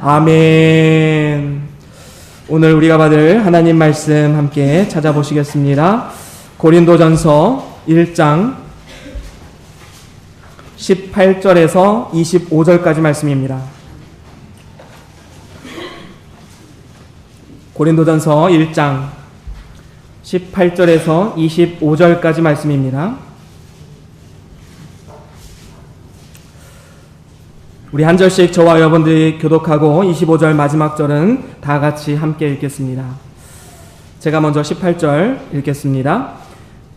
아멘. 오늘 우리가 받을 하나님 말씀 함께 찾아보시겠습니다. 고린도전서 1장 18절에서 25절까지 말씀입니다. 고린도전서 1장 18절에서 25절까지 말씀입니다. 우리 한 절씩 저와 여러분들이 교독하고 25절 마지막 절은 다 같이 함께 읽겠습니다. 제가 먼저 18절 읽겠습니다.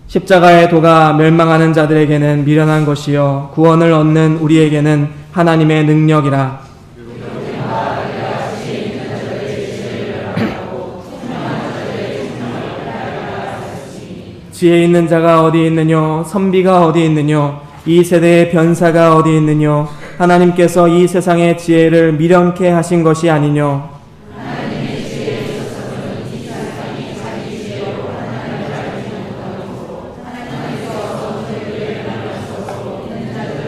십자가의 도가 멸망하는 자들에게는 미련한 것이요 구원을 얻는 우리에게는 하나님의 능력이라. 지혜 있는 자가 어디 있느뇨 선비가 어디 있느뇨 이 세대의 변사가 어디 있느뇨 하나님께서 이 세상의 지혜를 미련케 하신 것이 아니뇨. 하나님의 지혜에 있어서는 이 세상이 자기 지혜로 하나님을 알지 못하고 하나님께서 선생들을 만나셔서 있는 자들을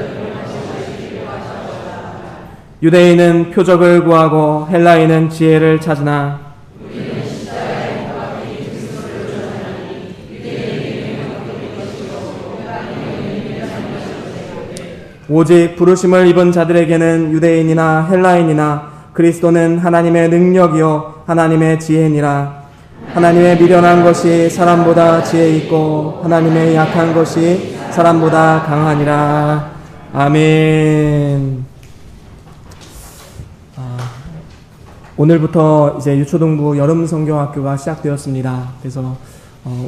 하시기를 하셨다. 유대인은 표적을 구하고 헬라인은 지혜를 찾으나 우리는 십자가의 행방이 그리스도를 전하니 유대인에게는 헛된 것이요 헬라인에게는 미련한 것이요 오직 부르심을 입은 자들에게는 유대인이나 헬라인이나 그리스도는 하나님의 능력이요 하나님의 지혜니라. 하나님의 미련한 것이 사람보다 지혜 있고 하나님의 약한 것이 사람보다 강하니라. 아멘. 오늘부터 이제 유초동부 여름성경학교가 시작되었습니다. 그래서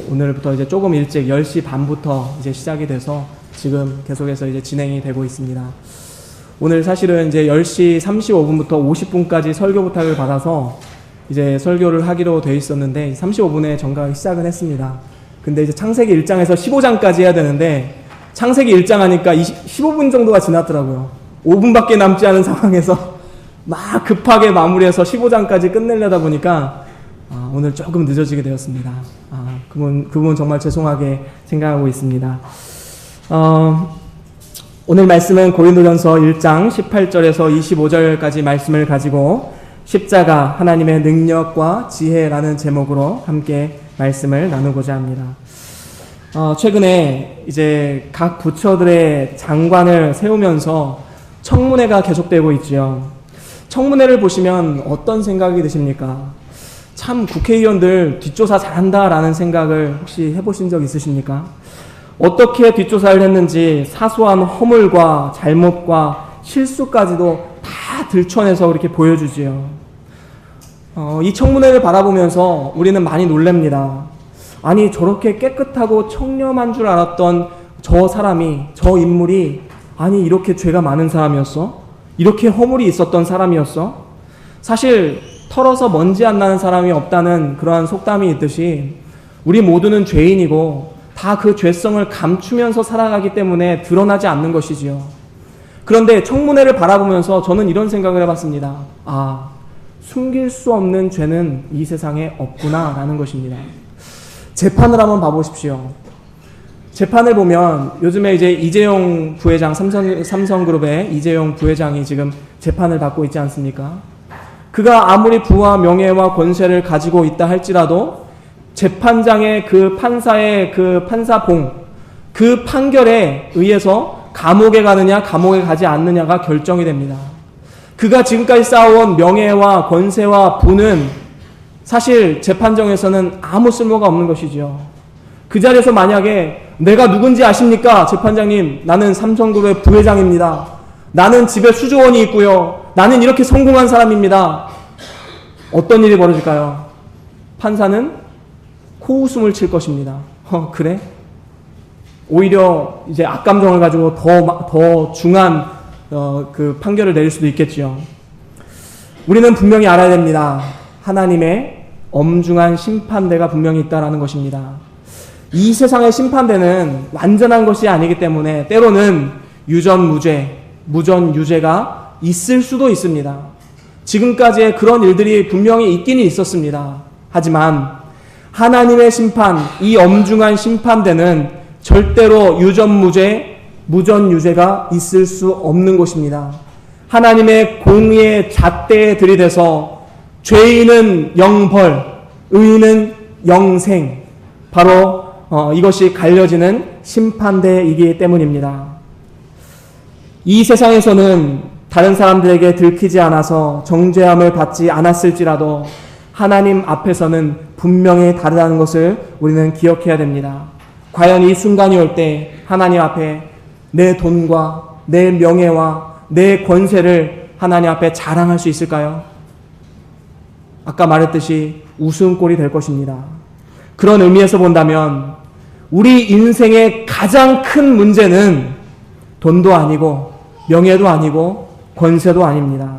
오늘부터 이제 조금 일찍 10시 반부터 이제 시작이 돼서 지금 계속해서 이제 진행이 되고 있습니다. 오늘 사실은 이제 10시 35분부터 50분까지 설교 부탁을 받아서 이제 설교를 하기로 돼 있었는데 35분에 정각을 시작은 했습니다. 근데 이제 창세기 1장에서 15장까지 해야 되는데 창세기 1장 하니까 15분 정도가 지났더라고요. 5분밖에 남지 않은 상황에서 막 급하게 마무리해서 15장까지 끝내려다 보니까 오늘 조금 늦어지게 되었습니다. 그 부분 정말 죄송하게 생각하고 있습니다. 오늘 말씀은 고린도전서 1장 18절에서 25절까지 말씀을 가지고 십자가 하나님의 능력과 지혜라는 제목으로 함께 말씀을 나누고자 합니다. 최근에 이제 각 부처들의 장관을 세우면서 청문회가 계속되고 있지요. 청문회를 보시면 어떤 생각이 드십니까? 참 국회의원들 뒷조사 잘한다라는 생각을 혹시 해보신 적 있으십니까? 어떻게 뒷조사를 했는지 사소한 허물과 잘못과 실수까지도 다 들춰내서 그렇게 보여주지요. 이 청문회를 바라보면서 우리는 많이 놀랍니다. 아니 저렇게 깨끗하고 청렴한 줄 알았던 저 사람이, 저 인물이 아니 이렇게 죄가 많은 사람이었어? 이렇게 허물이 있었던 사람이었어? 사실 털어서 먼지 안 나는 사람이 없다는 그러한 속담이 있듯이 우리 모두는 죄인이고 다 그 죄성을 감추면서 살아가기 때문에 드러나지 않는 것이지요. 그런데 청문회를 바라보면서 저는 이런 생각을 해봤습니다. 숨길 수 없는 죄는 이 세상에 없구나 라는 것입니다. 재판을 한번 봐보십시오. 재판을 보면 요즘에 이제 이재용 부회장, 삼성그룹의 이재용 부회장이 지금 재판을 받고 있지 않습니까? 그가 아무리 부와 명예와 권세를 가지고 있다 할지라도 재판장의 그 판사의 그 판사봉, 그 판결에 의해서 감옥에 가느냐 감옥에 가지 않느냐가 결정이 됩니다. 그가 지금까지 쌓아온 명예와 권세와 부는 사실 재판정에서는 아무 쓸모가 없는 것이죠. 그 자리에서 만약에 내가 누군지 아십니까? 재판장님, 나는 삼성그룹의 부회장입니다. 나는 집에 수조 원이 있고요. 나는 이렇게 성공한 사람입니다. 어떤 일이 벌어질까요? 판사는 코웃음을 칠 것입니다. 그래? 오히려 이제 악감정을 가지고 더 중한 그 판결을 내릴 수도 있겠지요. 우리는 분명히 알아야 됩니다. 하나님의 엄중한 심판대가 분명히 있다라는 것입니다. 이 세상의 심판대는 완전한 것이 아니기 때문에 때로는 유전무죄, 무전유죄가 있을 수도 있습니다. 지금까지의 그런 일들이 분명히 있기는 있었습니다. 하지만 하나님의 심판, 이 엄중한 심판대는 절대로 유전무죄, 무전유죄가 있을 수 없는 곳입니다. 하나님의 공의의 잣대에 들이대서 죄인은 영벌, 의인은 영생, 바로 이것이 갈려지는 심판대이기 때문입니다. 이 세상에서는 다른 사람들에게 들키지 않아서 정죄함을 받지 않았을지라도 하나님 앞에서는 분명히 다르다는 것을 우리는 기억해야 됩니다. 과연 이 순간이 올 때 하나님 앞에 내 돈과 내 명예와 내 권세를 하나님 앞에 자랑할 수 있을까요? 아까 말했듯이 웃음꼴이 될 것입니다. 그런 의미에서 본다면 우리 인생의 가장 큰 문제는 돈도 아니고 명예도 아니고 권세도 아닙니다.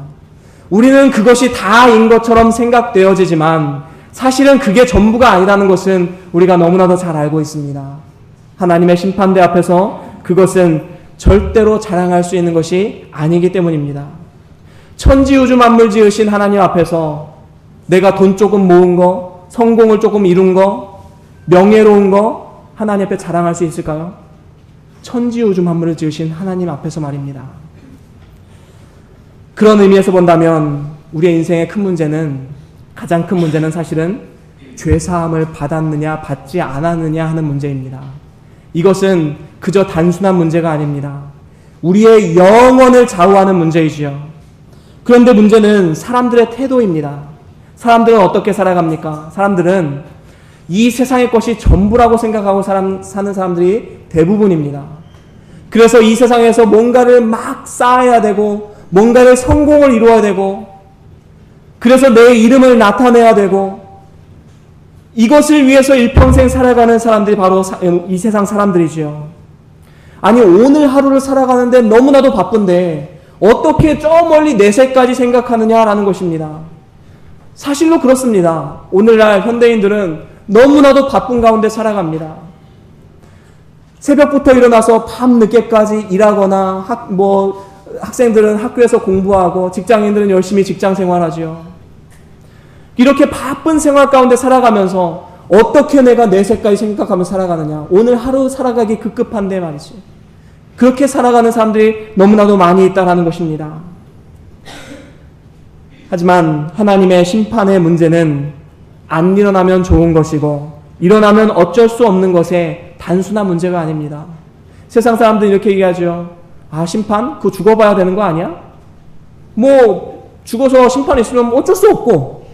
우리는 그것이 다인 것처럼 생각되어지지만 사실은 그게 전부가 아니라는 것은 우리가 너무나도 잘 알고 있습니다. 하나님의 심판대 앞에서 그것은 절대로 자랑할 수 있는 것이 아니기 때문입니다. 천지우주 만물 지으신 하나님 앞에서 내가 돈 조금 모은 거, 성공을 조금 이룬 거, 명예로운 거 하나님 앞에 자랑할 수 있을까요? 천지우주 만물을 지으신 하나님 앞에서 말입니다. 그런 의미에서 본다면 우리의 인생의 큰 문제는, 가장 큰 문제는 사실은 죄사함을 받았느냐 받지 않았느냐 하는 문제입니다. 이것은 그저 단순한 문제가 아닙니다. 우리의 영혼을 좌우하는 문제이지요. 그런데 문제는 사람들의 태도입니다. 사람들은 어떻게 살아갑니까? 사람들은 이 세상의 것이 전부라고 생각하고 사는 사람들이 대부분입니다. 그래서 이 세상에서 뭔가를 막 쌓아야 되고 뭔가를 성공을 이루어야 되고 그래서 내 이름을 나타내야 되고 이것을 위해서 일평생 살아가는 사람들이 바로 이 세상 사람들이지요. 아니 오늘 하루를 살아가는데 너무나도 바쁜데 어떻게 저 멀리 내세까지 생각하느냐라는 것입니다. 사실로 그렇습니다. 오늘날 현대인들은 너무나도 바쁜 가운데 살아갑니다. 새벽부터 일어나서 밤 늦게까지 일하거나 학생들은 학교에서 공부하고 직장인들은 열심히 직장 생활하지요. 이렇게 바쁜 생활 가운데 살아가면서 어떻게 내가 내세까지 생각하면서 살아가느냐. 오늘 하루 살아가기 급급한데 말이지. 그렇게 살아가는 사람들이 너무나도 많이 있다는 것입니다. 하지만 하나님의 심판의 문제는 안 일어나면 좋은 것이고 일어나면 어쩔 수 없는 것의 단순한 문제가 아닙니다. 세상 사람들은 이렇게 얘기하죠. 아, 심판? 그거 죽어봐야 되는 거 아니야? 죽어서 심판 있으면 어쩔 수 없고.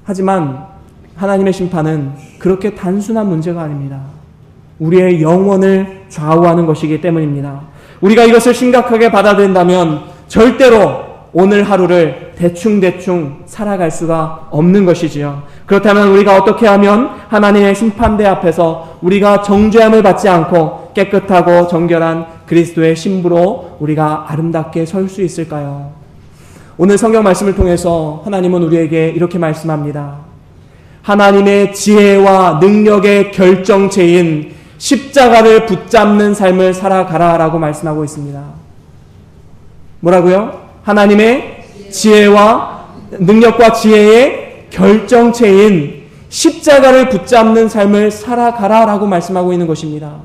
하지만 하나님의 심판은 그렇게 단순한 문제가 아닙니다. 우리의 영혼을 좌우하는 것이기 때문입니다. 우리가 이것을 심각하게 받아들인다면 절대로 오늘 하루를 대충대충 살아갈 수가 없는 것이지요. 그렇다면 우리가 어떻게 하면 하나님의 심판대 앞에서 우리가 정죄함을 받지 않고 깨끗하고 정결한 그리스도의 신부로 우리가 아름답게 설 수 있을까요? 오늘 성경 말씀을 통해서 하나님은 우리에게 이렇게 말씀합니다. 하나님의 지혜와 능력의 결정체인 십자가를 붙잡는 삶을 살아가라 라고 말씀하고 있습니다. 뭐라고요? 하나님의 지혜와 능력과 지혜의 결정체인 십자가를 붙잡는 삶을 살아가라 라고 말씀하고 있는 것입니다.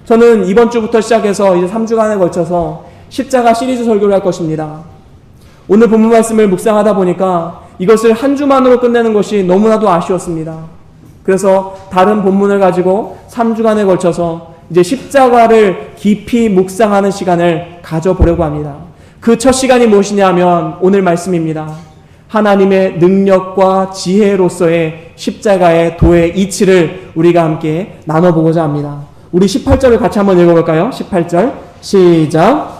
저는 이번 주부터 시작해서 이제 3주간에 걸쳐서 십자가 시리즈 설교를 할 것입니다. 오늘 본문 말씀을 묵상하다 보니까 이것을 한 주만으로 끝내는 것이 너무나도 아쉬웠습니다. 그래서 다른 본문을 가지고 3주간에 걸쳐서 이제 십자가를 깊이 묵상하는 시간을 가져보려고 합니다. 그 첫 시간이 무엇이냐 하면 오늘 말씀입니다. 하나님의 능력과 지혜로서의 십자가의 도의 이치를 우리가 함께 나눠보고자 합니다. 우리 18절을 같이 한번 읽어볼까요? 18절 시작.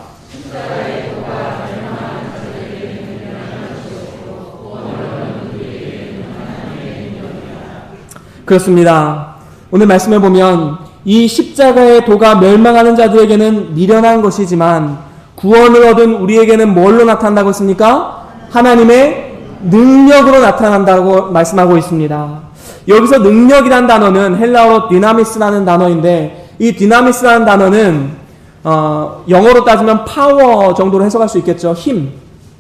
그렇습니다. 오늘 말씀해 보면 이 십자가의 도가 멸망하는 자들에게는 미련한 것이지만 구원을 얻은 우리에게는 뭘로 나타난다고 했습니까? 하나님의 능력으로 나타난다고 말씀하고 있습니다. 여기서 능력이란 단어는 헬라어로 디나미스라는 단어인데 이 디나미스라는 단어는 영어로 따지면 파워 정도로 해석할 수 있겠죠. 힘.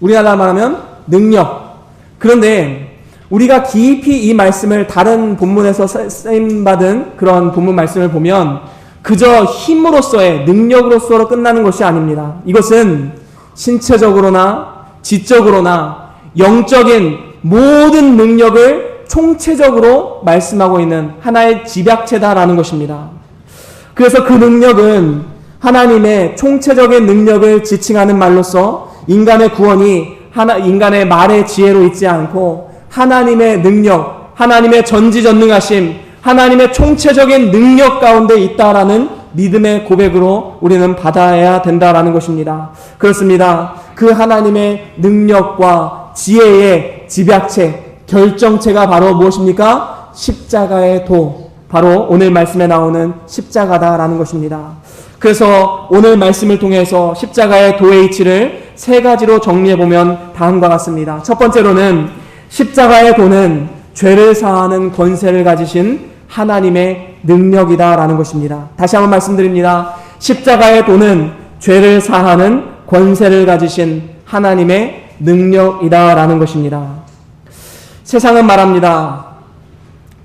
우리나라 말하면 능력. 그런데 우리가 깊이 이 말씀을 다른 본문에서 쓰임받은 그런 본문 말씀을 보면 그저 힘으로서의 능력으로서 끝나는 것이 아닙니다. 이것은 신체적으로나 지적으로나 영적인 모든 능력을 총체적으로 말씀하고 있는 하나의 집약체다라는 것입니다. 그래서 그 능력은 하나님의 총체적인 능력을 지칭하는 말로서 인간의 구원이 인간의 말의 지혜로 있지 않고 하나님의 능력, 하나님의 전지전능하심, 하나님의 총체적인 능력 가운데 있다라는 믿음의 고백으로 우리는 받아야 된다라는 것입니다. 그렇습니다. 그 하나님의 능력과 지혜의 집약체, 결정체가 바로 무엇입니까? 십자가의 도, 바로 오늘 말씀에 나오는 십자가다라는 것입니다. 그래서 오늘 말씀을 통해서 십자가의 도의 이치를 세 가지로 정리해보면 다음과 같습니다. 첫 번째로는 십자가의 도는 죄를 사하는 권세를 가지신 하나님의 능력이다라는 것입니다. 다시 한번 말씀드립니다. 십자가의 도는 죄를 사하는 권세를 가지신 하나님의 능력이다라는 것입니다. 세상은 말합니다.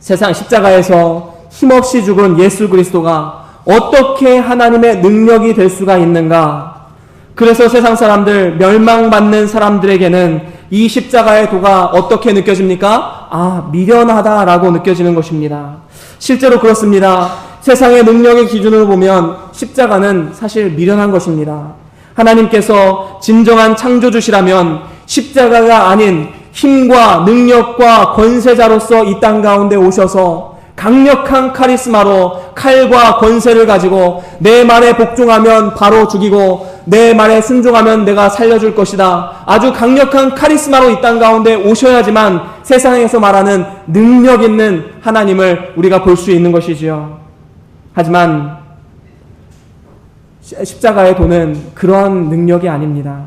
세상 십자가에서 힘없이 죽은 예수 그리스도가 어떻게 하나님의 능력이 될 수가 있는가? 그래서 세상 사람들, 멸망받는 사람들에게는 이 십자가의 도가 어떻게 느껴집니까? 미련하다라고 느껴지는 것입니다. 실제로 그렇습니다. 세상의 능력의 기준으로 보면 십자가는 사실 미련한 것입니다. 하나님께서 진정한 창조주시라면 십자가가 아닌 힘과 능력과 권세자로서 이 땅 가운데 오셔서 강력한 카리스마로 칼과 권세를 가지고 내 말에 복종하면 바로 죽이고 내 말에 순종하면 내가 살려줄 것이다. 아주 강력한 카리스마로 이 땅 가운데 오셔야지만 세상에서 말하는 능력 있는 하나님을 우리가 볼 수 있는 것이지요. 하지만 십자가의 도는 그러한 능력이 아닙니다.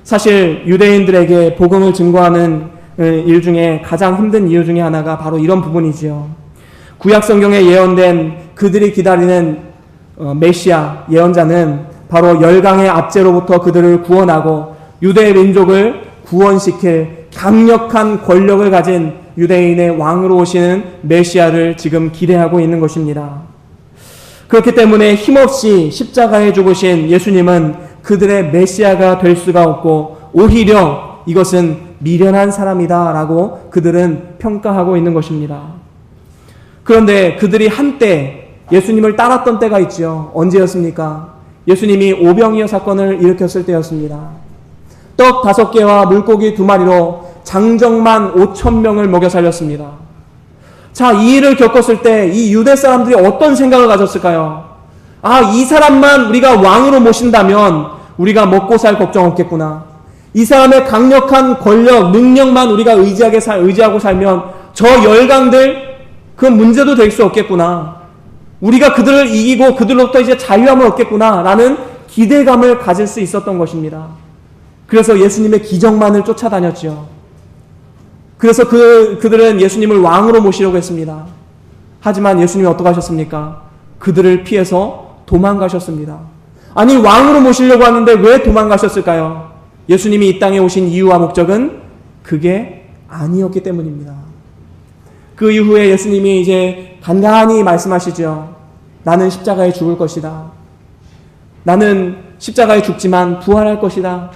사실 유대인들에게 복음을 증거하는 일 중에 가장 힘든 이유 중에 하나가 바로 이런 부분이지요. 구약 성경에 예언된 그들이 기다리는 메시아 예언자는 바로 열강의 압제로부터 그들을 구원하고 유대 민족을 구원시킬 강력한 권력을 가진 유대인의 왕으로 오시는 메시아를 지금 기대하고 있는 것입니다. 그렇기 때문에 힘없이 십자가에 죽으신 예수님은 그들의 메시아가 될 수가 없고 오히려 이것은 미련한 사람이다라고 그들은 평가하고 있는 것입니다. 그런데 그들이 한때 예수님을 따랐던 때가 있죠. 언제였습니까? 예수님이 오병이어 사건을 일으켰을 때였습니다. 떡 5개와 물고기 2마리로 장정만 5,000명을 먹여 살렸습니다. 자, 이 일을 겪었을 때 이 유대 사람들이 어떤 생각을 가졌을까요? 이 사람만 우리가 왕으로 모신다면 우리가 먹고 살 걱정 없겠구나. 이 사람의 강력한 권력, 능력만 우리가 의지하고 살면 저 열강들 그 문제도 될 수 없겠구나. 우리가 그들을 이기고 그들로부터 이제 자유함을 얻겠구나 라는 기대감을 가질 수 있었던 것입니다. 그래서 예수님의 기적만을 쫓아다녔죠. 그래서 그들은 예수님을 왕으로 모시려고 했습니다. 하지만 예수님이 어떻게 하셨습니까? 그들을 피해서 도망가셨습니다. 아니, 왕으로 모시려고 하는데 왜 도망가셨을까요? 예수님이 이 땅에 오신 이유와 목적은 그게 아니었기 때문입니다. 그 이후에 예수님이 이제 간간히 말씀하시죠. 나는 십자가에 죽을 것이다. 나는 십자가에 죽지만 부활할 것이다.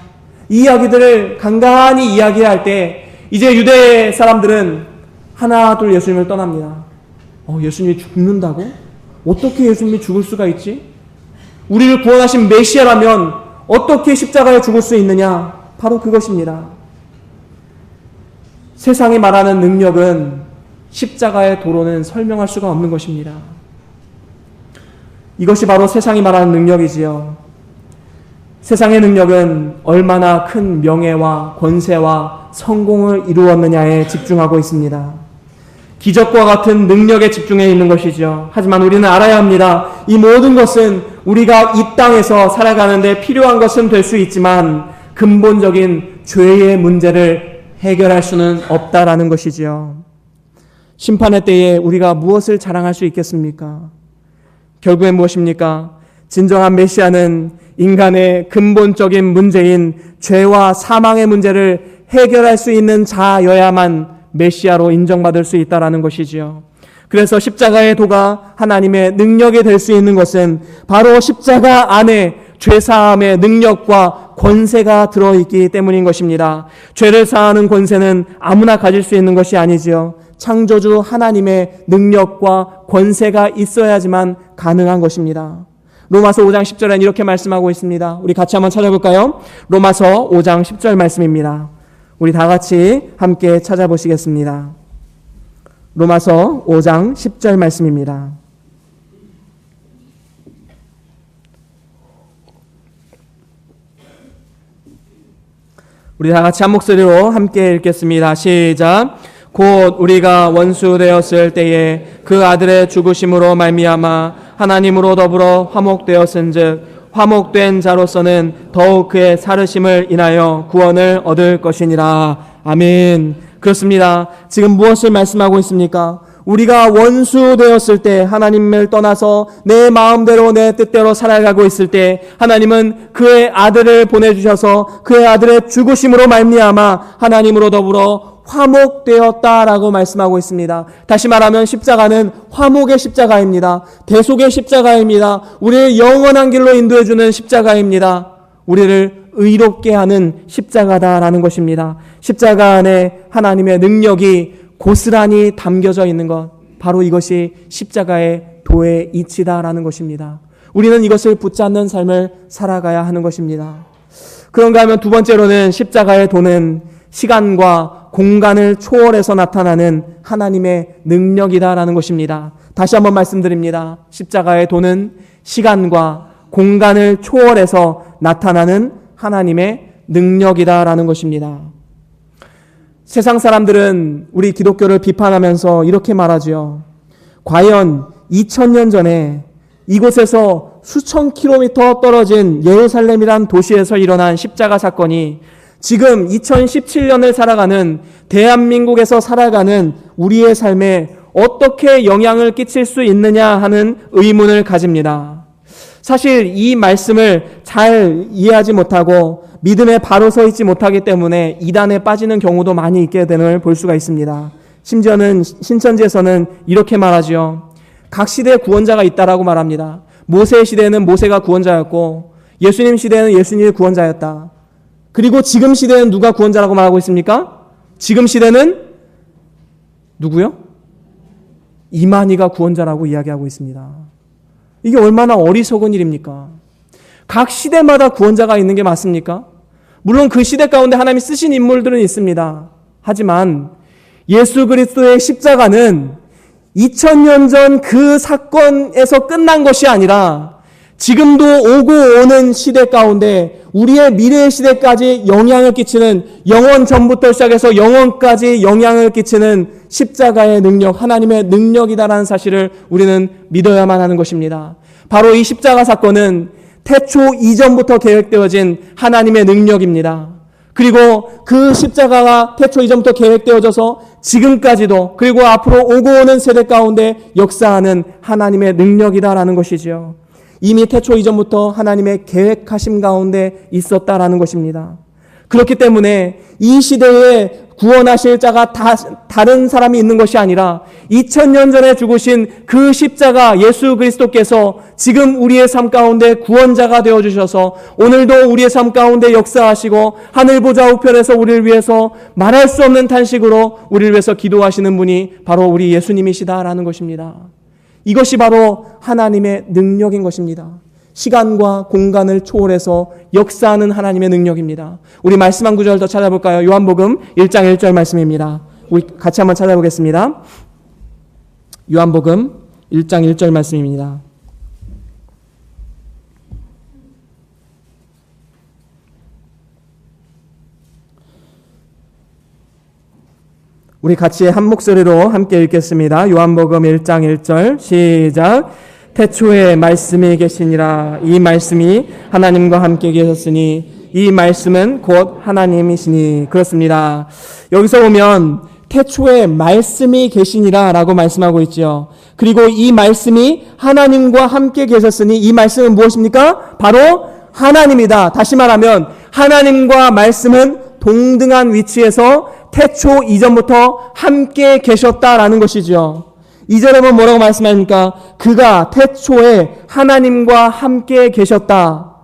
이 이야기들을 간간히 이야기할 때 이제 유대 사람들은 하나 둘 예수님을 떠납니다. 예수님이 죽는다고? 어떻게 예수님이 죽을 수가 있지? 우리를 구원하신 메시아라면 어떻게 십자가에 죽을 수 있느냐? 바로 그것입니다. 세상이 말하는 능력은 십자가의 도로는 설명할 수가 없는 것입니다. 이것이 바로 세상이 말하는 능력이지요. 세상의 능력은 얼마나 큰 명예와 권세와 성공을 이루었느냐에 집중하고 있습니다. 기적과 같은 능력에 집중해 있는 것이죠. 하지만 우리는 알아야 합니다. 이 모든 것은 우리가 이 땅에서 살아가는데 필요한 것은 될 수 있지만 근본적인 죄의 문제를 해결할 수는 없다라는 것이지요. 심판의 때에 우리가 무엇을 자랑할 수 있겠습니까? 결국엔 무엇입니까? 진정한 메시아는 인간의 근본적인 문제인 죄와 사망의 문제를 해결할 수 있는 자여야만 메시아로 인정받을 수 있다라는 것이지요. 그래서 십자가의 도가 하나님의 능력이 될 수 있는 것은 바로 십자가 안에 죄사함의 능력과 권세가 들어있기 때문인 것입니다. 죄를 사하는 권세는 아무나 가질 수 있는 것이 아니지요. 창조주 하나님의 능력과 권세가 있어야지만 가능한 것입니다. 로마서 5장 10절에는 이렇게 말씀하고 있습니다. 우리 같이 한번 찾아볼까요? 로마서 5장 10절 말씀입니다. 우리 다 같이 함께 찾아보시겠습니다. 로마서 5장 10절 말씀입니다. 우리 다 같이 한 목소리로 함께 읽겠습니다. 시작. 곧 우리가 원수 되었을 때에 그 아들의 죽으심으로 말미암아 하나님으로 더불어 화목되었은즉 화목된 자로서는 더욱 그의 살으심을 인하여 구원을 얻을 것이니라. 아멘. 그렇습니다. 지금 무엇을 말씀하고 있습니까? 우리가 원수 되었을 때, 하나님을 떠나서 내 마음대로 내 뜻대로 살아가고 있을 때 하나님은 그의 아들을 보내주셔서 그의 아들의 죽으심으로 말미암아 하나님으로 더불어 화목되었다라고 말씀하고 있습니다. 다시 말하면 십자가는 화목의 십자가입니다. 대속의 십자가입니다. 우리를 영원한 길로 인도해주는 십자가입니다. 우리를 의롭게 하는 십자가다라는 것입니다. 십자가 안에 하나님의 능력이 고스란히 담겨져 있는 것, 바로 이것이 십자가의 도의 이치다라는 것입니다. 우리는 이것을 붙잡는 삶을 살아가야 하는 것입니다. 그런가 하면 두 번째로는 십자가의 도는 시간과 공간을 초월해서 나타나는 하나님의 능력이다라는 것입니다. 다시 한번 말씀드립니다. 십자가의 도는 시간과 공간을 초월해서 나타나는 하나님의 능력이다라는 것입니다. 세상 사람들은 우리 기독교를 비판하면서 이렇게 말하지요. 과연 2000년 전에 이곳에서 수천 킬로미터 떨어진 예루살렘이란 도시에서 일어난 십자가 사건이 지금 2017년을 살아가는 대한민국에서 살아가는 우리의 삶에 어떻게 영향을 끼칠 수 있느냐 하는 의문을 가집니다. 사실 이 말씀을 잘 이해하지 못하고 믿음에 바로 서 있지 못하기 때문에 이단에 빠지는 경우도 많이 있게 되는 볼 수가 있습니다. 심지어는 신천지에서는 이렇게 말하지요. 각 시대에 구원자가 있다라고 말합니다. 모세 시대에는 모세가 구원자였고 예수님 시대에는 예수님이 구원자였다. 그리고 지금 시대는 누가 구원자라고 말하고 있습니까? 지금 시대는 누구요? 이만희가 구원자라고 이야기하고 있습니다. 이게 얼마나 어리석은 일입니까? 각 시대마다 구원자가 있는 게 맞습니까? 물론 그 시대 가운데 하나님이 쓰신 인물들은 있습니다. 하지만 예수 그리스도의 십자가는 2000년 전 그 사건에서 끝난 것이 아니라 지금도 오고 오는 시대 가운데 우리의 미래의 시대까지 영향을 끼치는, 영원 전부터 시작해서 영원까지 영향을 끼치는 십자가의 능력, 하나님의 능력이다라는 사실을 우리는 믿어야만 하는 것입니다. 바로 이 십자가 사건은 태초 이전부터 계획되어진 하나님의 능력입니다. 그리고 그 십자가가 태초 이전부터 계획되어져서 지금까지도, 그리고 앞으로 오고 오는 세대 가운데 역사하는 하나님의 능력이다라는 것이지요. 이미 태초 이전부터 하나님의 계획하심 가운데 있었다라는 것입니다. 그렇기 때문에 이 시대에 구원하실 자가 다른 사람이 있는 것이 아니라 2000년 전에 죽으신 그 십자가 예수 그리스도께서 지금 우리의 삶 가운데 구원자가 되어주셔서 오늘도 우리의 삶 가운데 역사하시고 하늘 보좌 우편에서 우리를 위해서 말할 수 없는 탄식으로 우리를 위해서 기도하시는 분이 바로 우리 예수님이시다라는 것입니다. 이것이 바로 하나님의 능력인 것입니다. 시간과 공간을 초월해서 역사하는 하나님의 능력입니다. 우리 말씀 한 구절 더 찾아볼까요? 요한복음 1장 1절 말씀입니다. 우리 같이 한번 찾아보겠습니다. 요한복음 1장 1절 말씀입니다. 우리 같이 한 목소리로 함께 읽겠습니다. 요한복음 1장 1절 시작. 태초에 말씀이 계시니라. 이 말씀이 하나님과 함께 계셨으니 이 말씀은 곧 하나님이시니. 그렇습니다. 여기서 보면 태초에 말씀이 계시니라 라고 말씀하고 있죠. 그리고 이 말씀이 하나님과 함께 계셨으니 이 말씀은 무엇입니까? 바로 하나님이다. 다시 말하면 하나님과 말씀은 동등한 위치에서 태초 이전부터 함께 계셨다라는 것이죠. 2절에 보면 뭐라고 말씀하십니까? 그가 태초에 하나님과 함께 계셨다.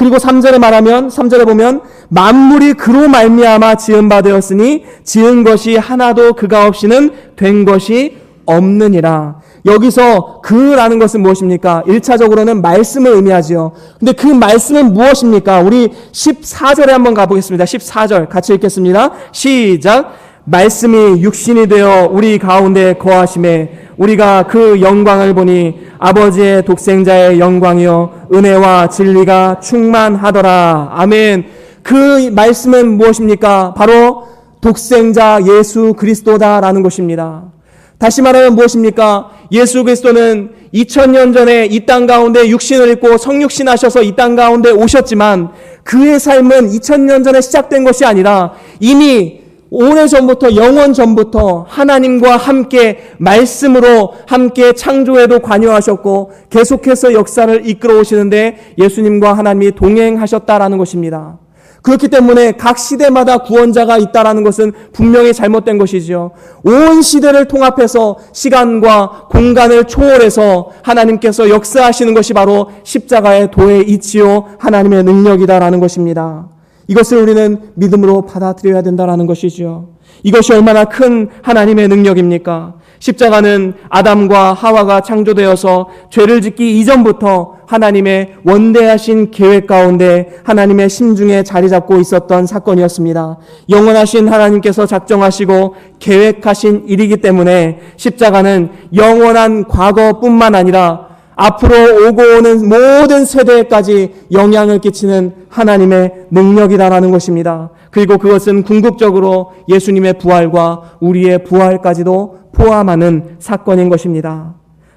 그리고 3절에 보면 만물이 그로 말미암아 지은 바 되었으니 지은 것이 하나도 그가 없이는 된 것이 없느니라. 여기서 그라는 것은 무엇입니까? 1차적으로는 말씀을 의미하지요. 근데 그 말씀은 무엇입니까? 우리 14절에 한번 가보겠습니다. 14절 같이 읽겠습니다. 시작. 말씀이 육신이 되어 우리 가운데 거하심에 우리가 그 영광을 보니 아버지의 독생자의 영광이요 은혜와 진리가 충만하더라. 아멘. 그 말씀은 무엇입니까? 바로 독생자 예수 그리스도다라는 것입니다. 다시 말하면 무엇입니까? 예수 그리스도는 2000년 전에 이 땅 가운데 육신을 입고 성육신하셔서 이 땅 가운데 오셨지만 그의 삶은 2000년 전에 시작된 것이 아니라 이미 오래전부터 영원 전부터 하나님과 함께 말씀으로 함께 창조에도 관여하셨고 계속해서 역사를 이끌어 오시는데 예수님과 하나님이 동행하셨다라는 것입니다. 그렇기 때문에 각 시대마다 구원자가 있다라는 것은 분명히 잘못된 것이지요. 온 시대를 통합해서 시간과 공간을 초월해서 하나님께서 역사하시는 것이 바로 십자가의 도의 이치요 하나님의 능력이다라는 것입니다. 이것을 우리는 믿음으로 받아들여야 된다라는 것이지요. 이것이 얼마나 큰 하나님의 능력입니까? 십자가는 아담과 하와가 창조되어서 죄를 짓기 이전부터 하나님의 원대하신 계획 가운데 하나님의 심중에 자리 잡고 있었던 사건이었습니다. 영원하신 하나님께서 작정하시고 계획하신 일이기 때문에 십자가는 영원한 과거뿐만 아니라 앞으로 오고 오는 모든 세대까지 영향을 끼치는 하나님의 능력이다라는 것입니다. 그리고 그것은 궁극적으로 예수님의 부활과 우리의 부활까지도 포함하는 사건인 것입니다.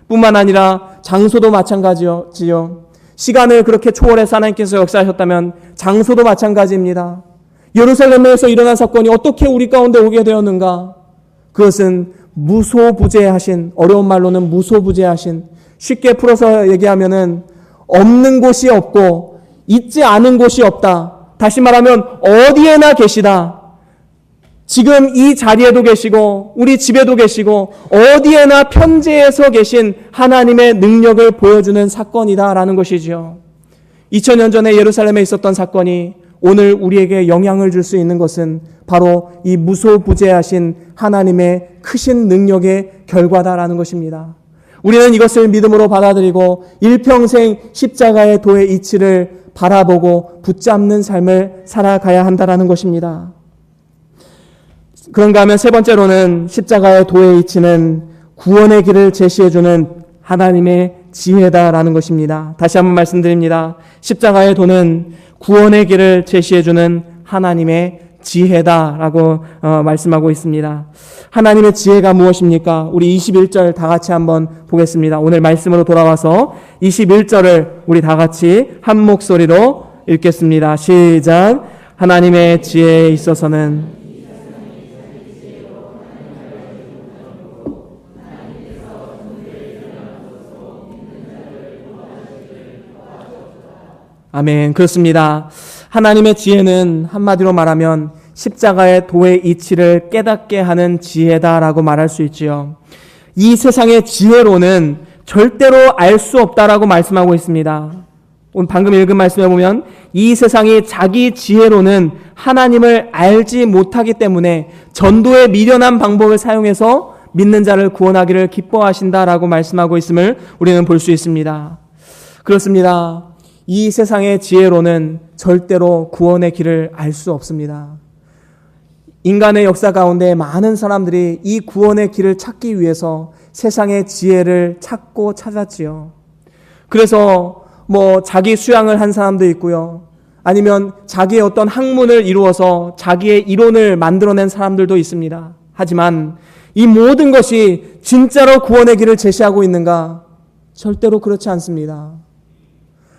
뿐만 아니라 장소도 마찬가지지요. 시간을 그렇게 초월해서 하나님께서 역사하셨다면 장소도 마찬가지입니다. 예루살렘에서 일어난 사건이 어떻게 우리 가운데 오게 되었는가? 그것은 무소부재하신, 어려운 말로는 무소부재하신, 쉽게 풀어서 얘기하면은 없는 곳이 없고 있지 않은 곳이 없다. 다시 말하면 어디에나 계시다. 지금 이 자리에도 계시고 우리 집에도 계시고 어디에나 편재해서 계신 하나님의 능력을 보여주는 사건이다라는 것이지요. 2000년 전에 예루살렘에 있었던 사건이 오늘 우리에게 영향을 줄 수 있는 것은 바로 이 무소부재하신 하나님의 크신 능력의 결과다라는 것입니다. 우리는 이것을 믿음으로 받아들이고 일평생 십자가의 도의 이치를 바라보고 붙잡는 삶을 살아가야 한다는 것입니다. 그런가 하면 세 번째로는 십자가의 도의 이치는 구원의 길을 제시해주는 하나님의 지혜다라는 것입니다. 다시 한번 말씀드립니다. 십자가의 도는 구원의 길을 제시해주는 하나님의 지혜다라고 말씀하고 있습니다. 하나님의 지혜가 무엇입니까? 우리 21절 다 같이 한번 보겠습니다. 오늘 말씀으로 돌아와서 21절을 우리 다 같이 한 목소리로 읽겠습니다. 시작. 하나님의 지혜에 있어서는 아멘. 그렇습니다. 하나님의 지혜는 한마디로 말하면 십자가의 도의 이치를 깨닫게 하는 지혜다라고 말할 수 있지요. 이 세상의 지혜로는 절대로 알 수 없다라고 말씀하고 있습니다. 오늘 방금 읽은 말씀에 보면 이 세상이 자기 지혜로는 하나님을 알지 못하기 때문에 전도에 미련한 방법을 사용해서 믿는 자를 구원하기를 기뻐하신다라고 말씀하고 있음을 우리는 볼 수 있습니다. 그렇습니다. 이 세상의 지혜로는 절대로 구원의 길을 알 수 없습니다. 인간의 역사 가운데 많은 사람들이 이 구원의 길을 찾기 위해서 세상의 지혜를 찾고 찾았지요. 그래서 자기 수양을 한 사람도 있고요. 아니면 자기의 어떤 학문을 이루어서 자기의 이론을 만들어낸 사람들도 있습니다. 하지만 이 모든 것이 진짜로 구원의 길을 제시하고 있는가? 절대로 그렇지 않습니다.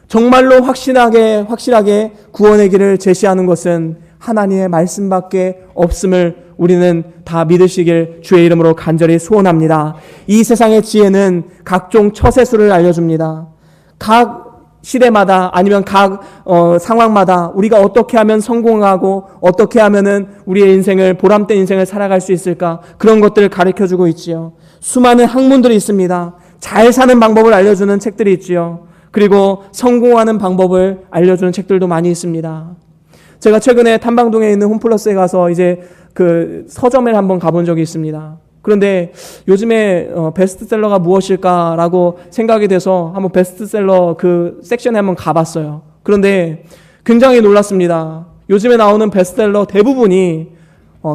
정말로 확실하게 구원의 길을 제시하는 것은 하나님의 말씀밖에 없음을 우리는 다 믿으시길 주의 이름으로 간절히 소원합니다. 이 세상의 지혜는 각종 처세술을 알려줍니다. 각 시대마다 아니면 각 상황마다 우리가 어떻게 하면 성공하고 어떻게 하면은 우리의 인생을 보람된 인생을 살아갈 수 있을까, 그런 것들을 가르쳐주고 있지요. 수많은 학문들이 있습니다. 잘 사는 방법을 알려주는 책들이 있지요. 그리고 성공하는 방법을 알려주는 책들도 많이 있습니다. 제가 최근에 탐방동에 있는 홈플러스에 가서 이제 그 서점에 한번 가본 적이 있습니다. 그런데 요즘에 베스트셀러가 무엇일까라고 생각이 돼서 한번 베스트셀러 그 섹션에 한번 가봤어요. 그런데 굉장히 놀랐습니다. 요즘에 나오는 베스트셀러 대부분이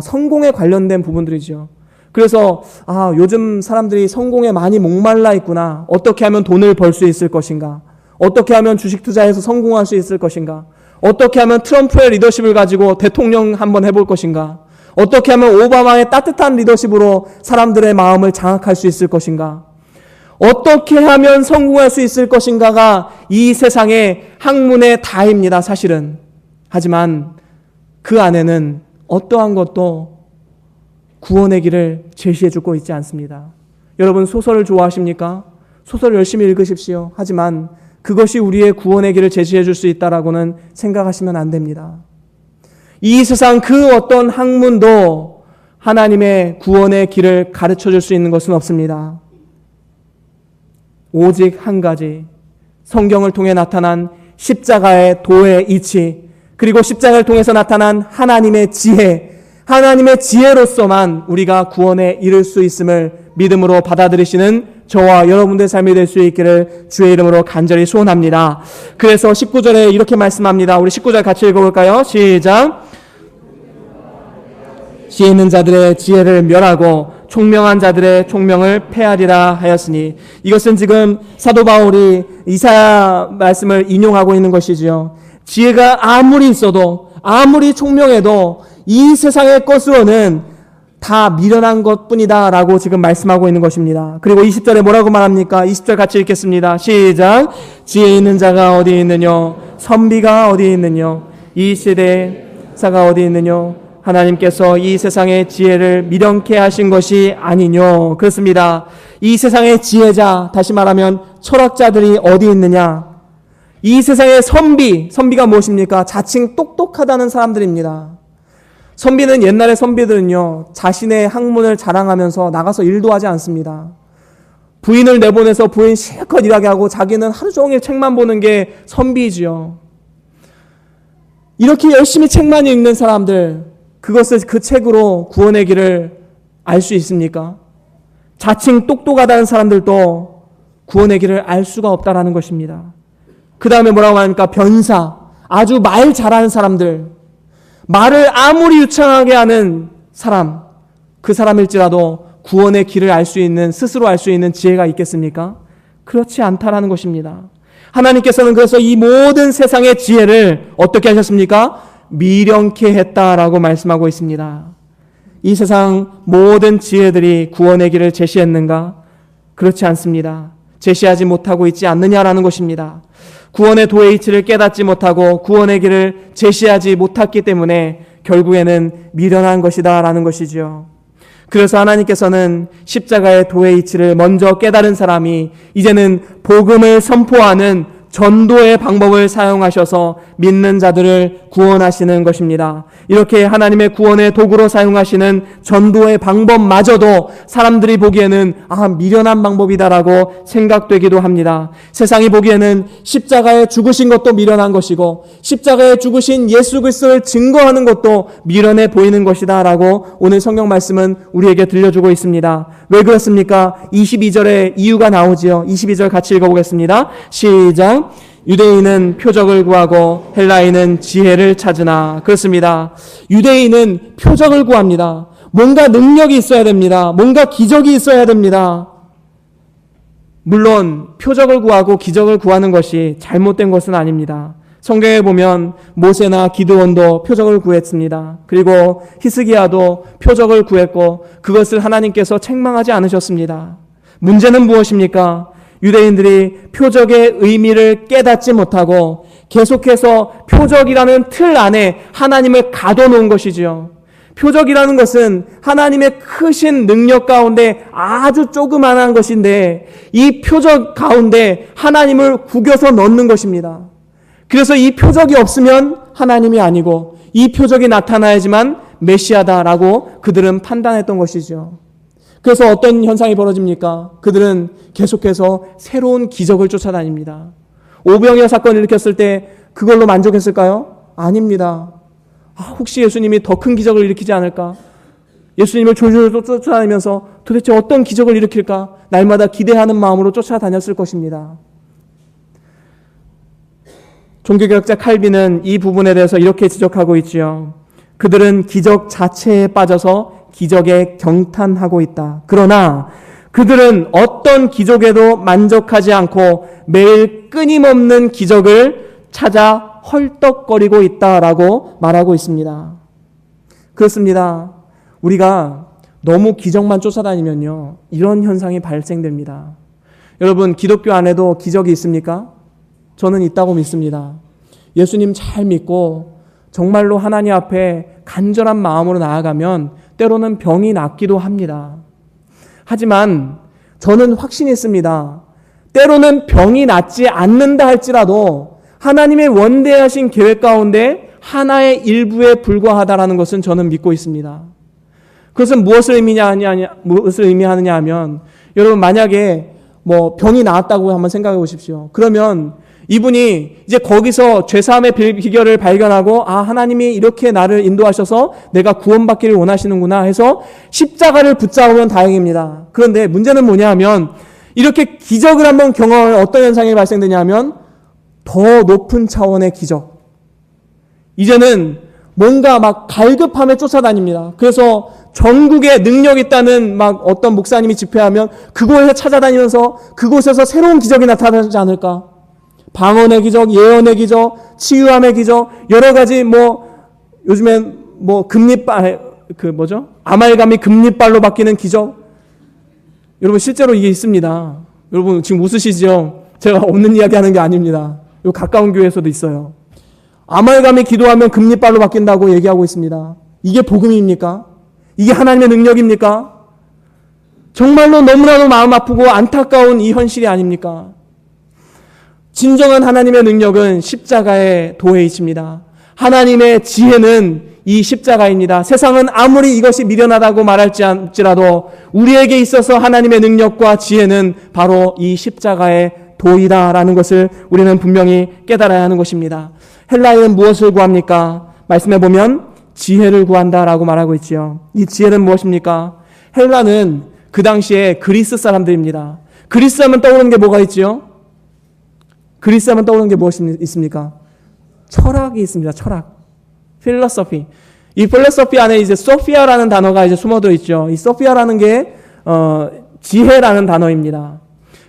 성공에 관련된 부분들이죠. 그래서 요즘 사람들이 성공에 많이 목말라 있구나. 어떻게 하면 돈을 벌 수 있을 것인가? 어떻게 하면 주식 투자해서 성공할 수 있을 것인가? 어떻게 하면 트럼프의 리더십을 가지고 대통령 한번 해볼 것인가? 어떻게 하면 오바마의 따뜻한 리더십으로 사람들의 마음을 장악할 수 있을 것인가? 어떻게 하면 성공할 수 있을 것인가가 이 세상의 학문의 다입니다, 사실은. 하지만 그 안에는 어떠한 것도 구원의 길을 제시해주고 있지 않습니다. 여러분 소설을 좋아하십니까? 소설 열심히 읽으십시오. 하지만 그것이 우리의 구원의 길을 제시해줄 수 있다라고는 생각하시면 안 됩니다. 이 세상 그 어떤 학문도 하나님의 구원의 길을 가르쳐줄 수 있는 것은 없습니다. 오직 한 가지, 성경을 통해 나타난 십자가의 도의 이치, 그리고 십자가를 통해서 나타난 하나님의 지혜, 하나님의 지혜로서만 우리가 구원에 이를 수 있음을 믿음으로 받아들이시는 저와 여러분들의 삶이 될 수 있기를 주의 이름으로 간절히 소원합니다. 그래서 19절에 이렇게 말씀합니다. 우리 19절 같이 읽어볼까요? 시작. 지혜 있는 자들의 지혜를 멸하고 총명한 자들의 총명을 폐하리라 하였으니, 이것은 지금 사도 바울이 이사야 말씀을 인용하고 있는 것이지요. 지혜가 아무리 있어도, 아무리 총명해도 이 세상의 것으로는 다 미련한 것뿐이다 라고 지금 말씀하고 있는 것입니다. 그리고 20절에 뭐라고 말합니까? 20절 같이 읽겠습니다. 시작. 지혜 있는 자가 어디 있느뇨? 선비가 어디 있느뇨? 이 시대의 사가 어디 있느뇨? 하나님께서 이 세상의 지혜를 미련케 하신 것이 아니뇨. 그렇습니다. 이 세상의 지혜자, 다시 말하면 철학자들이 어디 있느냐? 이 세상의 선비가 무엇입니까? 자칭 똑똑하다는 사람들입니다. 선비는, 옛날의 선비들은요, 자신의 학문을 자랑하면서 나가서 일도 하지 않습니다. 부인을 내보내서 부인 실컷 일하게 하고 자기는 하루 종일 책만 보는 게 선비지요. 이렇게 열심히 책만 읽는 사람들, 그것을 그 책으로 구원의 길을 알 수 있습니까? 자칭 똑똑하다는 사람들도 구원의 길을 알 수가 없다라는 것입니다. 그 다음에 뭐라고 합니까? 변사, 아주 말 잘하는 사람들, 말을 아무리 유창하게 하는 사람, 그 사람일지라도 구원의 길을 알 수 있는, 스스로 알 수 있는 지혜가 있겠습니까? 그렇지 않다라는 것입니다. 하나님께서는 그래서 이 모든 세상의 지혜를 어떻게 하셨습니까? 미련케 했다라고 말씀하고 있습니다. 이 세상 모든 지혜들이 구원의 길을 제시했는가? 그렇지 않습니다. 제시하지 못하고 있지 않느냐라는 것입니다. 구원의 도의 이치를 깨닫지 못하고 구원의 길을 제시하지 못했기 때문에 결국에는 미련한 것이다 라는 것이죠. 그래서 하나님께서는 십자가의 도의 이치를 먼저 깨달은 사람이 이제는 복음을 선포하는 전도의 방법을 사용하셔서 믿는 자들을 구원하시는 것입니다. 이렇게 하나님의 구원의 도구로 사용하시는 전도의 방법마저도 사람들이 보기에는 미련한 방법이다라고 생각되기도 합니다. 세상이 보기에는 십자가에 죽으신 것도 미련한 것이고 십자가에 죽으신 예수 그리스도를 증거하는 것도 미련해 보이는 것이다라고 오늘 성경 말씀은 우리에게 들려주고 있습니다. 왜 그렇습니까? 22절에 이유가 나오지요. 22절 같이 읽어보겠습니다. 시작. 유대인은 표적을 구하고 헬라인은 지혜를 찾으나. 그렇습니다. 유대인은 표적을 구합니다. 뭔가 능력이 있어야 됩니다. 뭔가 기적이 있어야 됩니다. 물론 표적을 구하고 기적을 구하는 것이 잘못된 것은 아닙니다. 성경에 보면 모세나 기드온도 표적을 구했습니다. 그리고 히스기야도 표적을 구했고 그것을 하나님께서 책망하지 않으셨습니다. 문제는 무엇입니까? 유대인들이 표적의 의미를 깨닫지 못하고 계속해서 표적이라는 틀 안에 하나님을 가둬놓은 것이지요. 표적이라는 것은 하나님의 크신 능력 가운데 아주 조그만한 것인데 이 표적 가운데 하나님을 구겨서 넣는 것입니다. 그래서 이 표적이 없으면 하나님이 아니고 이 표적이 나타나야지만 메시아다라고 그들은 판단했던 것이죠. 그래서 어떤 현상이 벌어집니까? 그들은 계속해서 새로운 기적을 쫓아다닙니다. 오병이어 사건을 일으켰을 때 그걸로 만족했을까요? 아닙니다. 혹시 예수님이 더 큰 기적을 일으키지 않을까? 예수님을 졸졸 쫓아다니면서 도대체 어떤 기적을 일으킬까? 날마다 기대하는 마음으로 쫓아다녔을 것입니다. 종교개혁자 칼빈은 이 부분에 대해서 이렇게 지적하고 있지요. 그들은 기적 자체에 빠져서 기적에 경탄하고 있다. 그러나 그들은 어떤 기적에도 만족하지 않고 매일 끊임없는 기적을 찾아 헐떡거리고 있다라고 말하고 있습니다. 그렇습니다. 우리가 너무 기적만 쫓아다니면요, 이런 현상이 발생됩니다. 여러분, 기독교 안에도 기적이 있습니까? 저는 있다고 믿습니다. 예수님 잘 믿고 정말로 하나님 앞에 간절한 마음으로 나아가면 때로는 병이 낫기도 합니다. 하지만 저는 확신이 있습니다. 때로는 병이 낫지 않는다 할지라도 하나님의 원대하신 계획 가운데 하나의 일부에 불과하다라는 것은 저는 믿고 있습니다. 그것은 무엇을 의미하느냐 하면, 여러분 만약에 병이 나았다고 한번 생각해 보십시오. 그러면 이분이 이제 거기서 죄사함의 비결을 발견하고, 하나님이 이렇게 나를 인도하셔서 내가 구원받기를 원하시는구나 해서 십자가를 붙잡으면 다행입니다. 그런데 문제는 뭐냐 하면, 이렇게 기적을 한번 경험하면 어떤 현상이 발생되냐 하면 더 높은 차원의 기적. 이제는 뭔가 막 갈급함에 쫓아다닙니다. 그래서 전국에 능력 있다는 어떤 목사님이 집회하면 그곳에 찾아다니면서 그곳에서 새로운 기적이 나타나지 않을까? 방언의 기적, 예언의 기적, 치유함의 기적, 여러 가지 요즘엔 금리빨, 아말감이 금리빨로 바뀌는 기적. 여러분 실제로 이게 있습니다. 여러분 지금 웃으시죠? 제가 없는 이야기 하는 게 아닙니다. 요 가까운 교회에서도 있어요. 아말감이 기도하면 금리빨로 바뀐다고 얘기하고 있습니다. 이게 복음입니까? 이게 하나님의 능력입니까? 정말로 너무나도 마음 아프고 안타까운 이 현실이 아닙니까? 진정한 하나님의 능력은 십자가의 도에 있습니다. 하나님의 지혜는 이 십자가입니다. 세상은 아무리 이것이 미련하다고 말할지라도 우리에게 있어서 하나님의 능력과 지혜는 바로 이 십자가의 도이다라는 것을 우리는 분명히 깨달아야 하는 것입니다. 헬라인은 무엇을 구합니까? 말씀해 보면 지혜를 구한다라고 말하고 있지요. 이 지혜는 무엇입니까? 헬라는 그 당시에 그리스 사람들입니다. 그리스 하면 떠오르는 게 뭐가 있지요? 그리스 하면 떠오르는 게 무엇이 있습니까? 철학이 있습니다. 철학. 필로소피. 이 필로소피 안에 이제 소피아라는 단어가 이제 숨어들어 있죠. 이 소피아라는 게 지혜라는 단어입니다.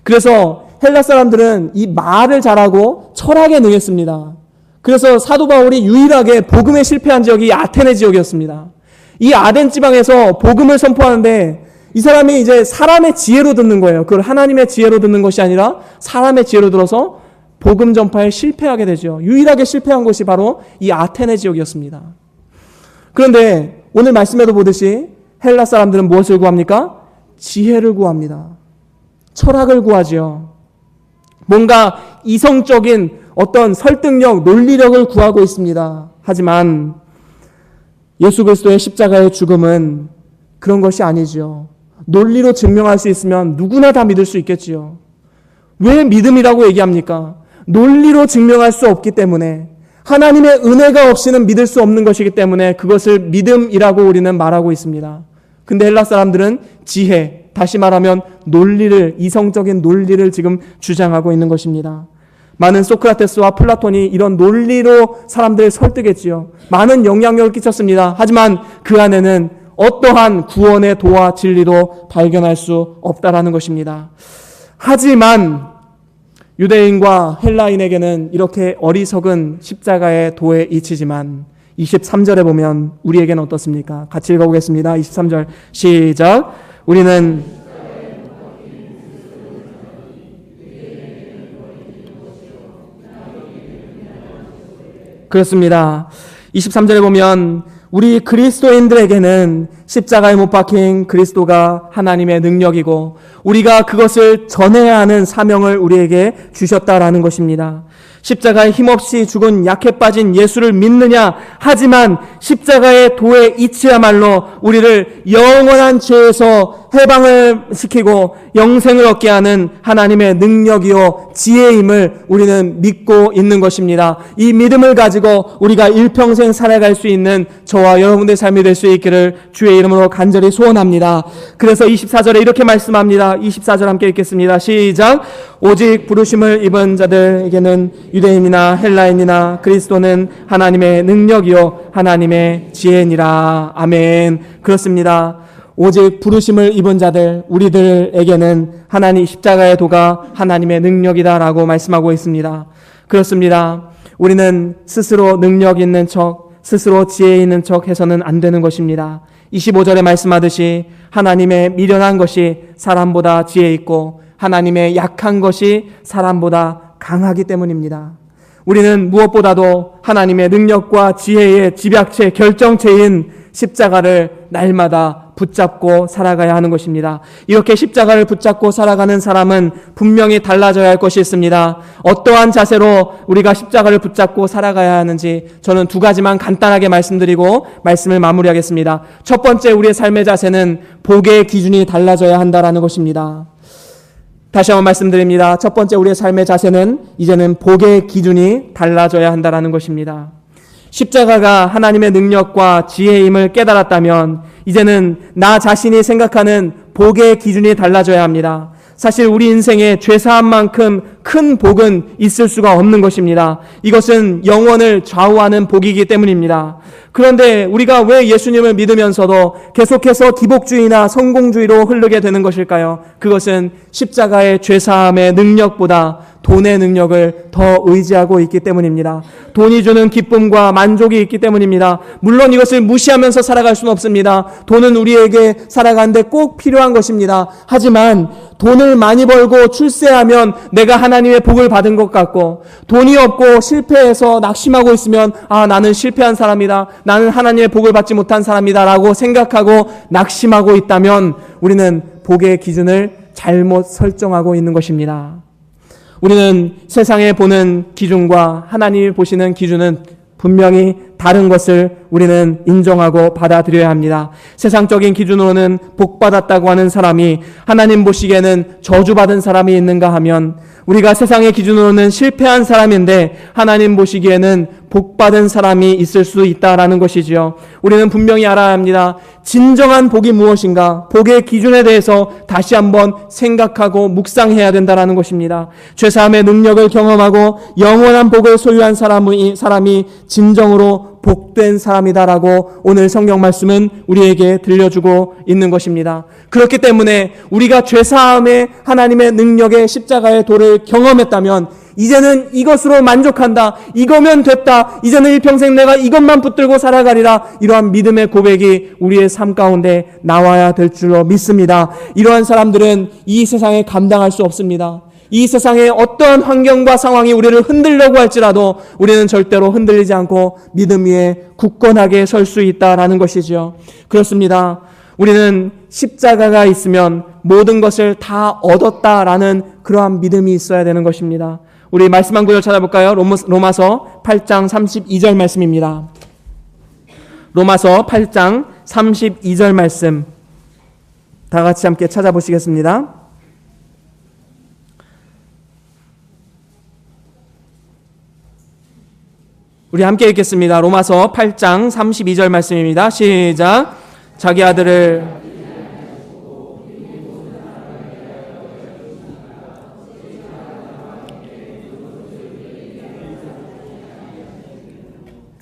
그래서 헬라 사람들은 이 말을 잘하고 철학에 능했습니다. 그래서 사도 바울이 유일하게 복음에 실패한 지역이 이 아테네 지역이었습니다. 이 아덴 지방에서 복음을 선포하는데 이 사람이 이제 사람의 지혜로 듣는 거예요. 그걸 하나님의 지혜로 듣는 것이 아니라 사람의 지혜로 들어서 복음 전파에 실패하게 되죠. 유일하게 실패한 곳이 바로 이 아테네 지역이었습니다. 그런데 오늘 말씀에도 보듯이 헬라 사람들은 무엇을 구합니까? 지혜를 구합니다. 철학을 구하지요. 뭔가 이성적인 어떤 설득력, 논리력을 구하고 있습니다. 하지만 예수 그리스도의 십자가의 죽음은 그런 것이 아니죠. 논리로 증명할 수 있으면 누구나 다 믿을 수 있겠지요. 왜 믿음이라고 얘기합니까? 논리로 증명할 수 없기 때문에, 하나님의 은혜가 없이는 믿을 수 없는 것이기 때문에 그것을 믿음이라고 우리는 말하고 있습니다. 근데 헬라 사람들은 지혜, 다시 말하면 논리를, 이성적인 논리를 지금 주장하고 있는 것입니다. 많은 소크라테스와 플라톤이 이런 논리로 사람들을 설득했지요. 많은 영향력을 끼쳤습니다. 하지만 그 안에는 어떠한 구원의 도와 진리도 발견할 수 없다라는 것입니다. 하지만 유대인과 헬라인에게는 이렇게 어리석은 십자가의 도에 잊히지만 23절에 보면 우리에게는 어떻습니까? 같이 읽어보겠습니다. 23절 시작. 우리는 그렇습니다. 23절에 보면 우리 그리스도인들에게는 십자가에 못 박힌 그리스도가 하나님의 능력이고 우리가 그것을 전해야 하는 사명을 우리에게 주셨다라는 것입니다. 십자가에 힘없이 죽은 약해 빠진 예수를 믿느냐? 하지만 십자가의 도에 잊지야말로 우리를 영원한 죄에서 해방을 시키고 영생을 얻게 하는 하나님의 능력이요 지혜임을 우리는 믿고 있는 것입니다. 이 믿음을 가지고 우리가 일평생 살아갈 수 있는 저와 여러분들의 삶이 될 수 있기를 주의 이름으로 간절히 소원합니다. 그래서 24절에 이렇게 말씀합니다. 24절 함께 읽겠습니다. 시작. 오직 부르심을 입은 자들에게는 유대인이나 헬라인이나 그리스도는 하나님의 능력이요 하나님의 지혜니라. 아멘. 그렇습니다. 오직 부르심을 입은 자들, 우리들에게는 하나님 십자가의 도가 하나님의 능력이다라고 말씀하고 있습니다. 그렇습니다. 우리는 스스로 능력 있는 척, 스스로 지혜 있는 척 해서는 안 되는 것입니다. 25절에 말씀하듯이 하나님의 미련한 것이 사람보다 지혜 있고 하나님의 약한 것이 사람보다 강하기 때문입니다. 우리는 무엇보다도 하나님의 능력과 지혜의 집약체, 결정체인 십자가를 날마다 붙잡고 살아가야 하는 것입니다. 이렇게 십자가를 붙잡고 살아가는 사람은 분명히 달라져야 할 것이 있습니다. 어떠한 자세로 우리가 십자가를 붙잡고 살아가야 하는지 저는 두 가지만 간단하게 말씀드리고 말씀을 마무리하겠습니다. 첫 번째, 우리의 삶의 자세는 복의 기준이 달라져야 한다라는 것입니다. 다시 한번 말씀드립니다. 첫 번째, 우리의 삶의 자세는 이제는 복의 기준이 달라져야 한다라는 것입니다. 십자가가 하나님의 능력과 지혜임을 깨달았다면 이제는 나 자신이 생각하는 복의 기준이 달라져야 합니다. 사실 우리 인생에 죄사함만큼 큰 복은 있을 수가 없는 것입니다. 이것은 영원을 좌우하는 복이기 때문입니다. 그런데 우리가 왜 예수님을 믿으면서도 계속해서 기복주의나 성공주의로 흐르게 되는 것일까요? 그것은 십자가의 죄사함의 능력보다 돈의 능력을 더 의지하고 있기 때문입니다. 돈이 주는 기쁨과 만족이 있기 때문입니다. 물론 이것을 무시하면서 살아갈 수는 없습니다. 돈은 우리에게 살아가는데 꼭 필요한 것입니다. 하지만 돈을 많이 벌고 출세하면 내가 하나님의 복을 받은 것 같고, 돈이 없고 실패해서 낙심하고 있으면 나는 실패한 사람이다, 나는 하나님의 복을 받지 못한 사람이다 라고 생각하고 낙심하고 있다면 우리는 복의 기준을 잘못 설정하고 있는 것입니다. 우리는 세상에 보는 기준과 하나님이 보시는 기준은 분명히 다른 것을 우리는 인정하고 받아들여야 합니다. 세상적인 기준으로는 복받았다고 하는 사람이 하나님 보시기에는 저주받은 사람이 있는가 하면, 우리가 세상의 기준으로는 실패한 사람인데 하나님 보시기에는 복받은 사람이 있을 수 있다라는 것이지요. 우리는 분명히 알아야 합니다. 진정한 복이 무엇인가, 복의 기준에 대해서 다시 한번 생각하고 묵상해야 된다라는 것입니다. 죄사함의 능력을 경험하고 영원한 복을 소유한 사람이 진정으로 복된 사람이다라고 오늘 성경 말씀은 우리에게 들려주고 있는 것입니다. 그렇기 때문에 우리가 죄사함의 하나님의 능력의 십자가의 도를 경험했다면 이제는 이것으로 만족한다, 이거면 됐다, 이제는 일평생 내가 이것만 붙들고 살아가리라, 이러한 믿음의 고백이 우리의 삶 가운데 나와야 될 줄로 믿습니다. 이러한 사람들은 이 세상에 감당할 수 없습니다. 이 세상의 어떠한 환경과 상황이 우리를 흔들려고 할지라도 우리는 절대로 흔들리지 않고 믿음 위에 굳건하게 설 수 있다라는 것이지요. 그렇습니다. 우리는 십자가가 있으면 모든 것을 다 얻었다라는 그러한 믿음이 있어야 되는 것입니다. 우리 말씀 한 구절 찾아볼까요? 로마서 8장 32절 말씀입니다. 로마서 8장 32절 말씀 다 같이 함께 찾아보시겠습니다. 우리 함께 읽겠습니다. 로마서 8장 32절 말씀입니다. 시작. 자기 아들을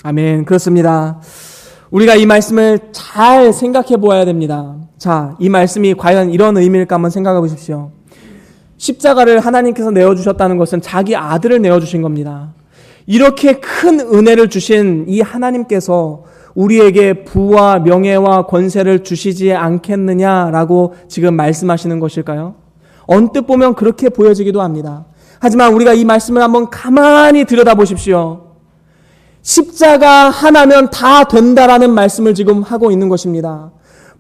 아멘. 그렇습니다. 우리가 이 말씀을 잘 생각해 보아야 됩니다. 자, 이 말씀이 과연 이런 의미일까 한번 생각해 보십시오. 십자가를 하나님께서 내어주셨다는 것은 자기 아들을 내어주신 겁니다. 이렇게 큰 은혜를 주신 이 하나님께서 우리에게 부와 명예와 권세를 주시지 않겠느냐라고 지금 말씀하시는 것일까요? 언뜻 보면 그렇게 보여지기도 합니다. 하지만 우리가 이 말씀을 한번 가만히 들여다보십시오. 십자가 하나면 다 된다라는 말씀을 지금 하고 있는 것입니다.